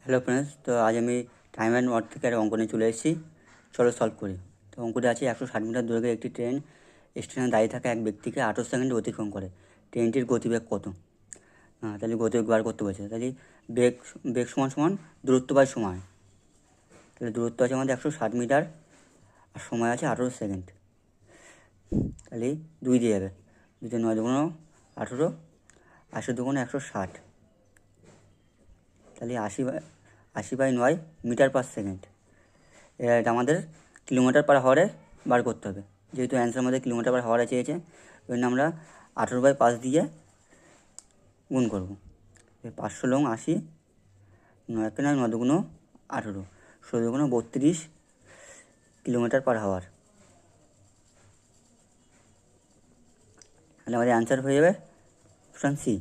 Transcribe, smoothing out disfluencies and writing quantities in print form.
Hello friends, তো আজ আমি টাইম অ্যান্ড ওয়ার্ক থেকে একটা অঙ্ক নিয়ে চলে এসেছি। চলো সলভ করি। তো অঙ্কটি আছে 160 মিটার দৈর্ঘ্যের একটি ট্রেন স্টেশনে দাঁড়িয়ে থাকা এক ব্যক্তিকে 28 সেকেন্ডে অতিক্রম করে। ট্রেনটির গতিবেগ কত? তাহলে গতিবেগ বার করতে বলছে। তাহলে বেগ বেগ সমান সমান দূরত্ব বাই সময়। তাহলে দূরত্ব আছে আমাদের 160 মিটার আর সময় আছে 28 সেকেন্ড। তাহলে 2 দিয়ে যাবে। 2 9 2 18, 80 2 160। তাহলে 80/9 মিটার পার সেকেন্ড। এটা আমাদের কিলোমিটার পার হাওয়ারে বার করতে হবে। যেহেতু অ্যান্সার আমাদের কিলোমিটার পার হাওয়ারে চেয়েছে, ওই জন্য আমরা 18/5 দিয়ে গুণ করবো। 500 লং 80, 9 9 9 2 18, 16 2 32 কিলোমিটার পার হাওয়ার। তাহলে আমাদের অ্যান্সার হয়ে যাবে অপশান সি।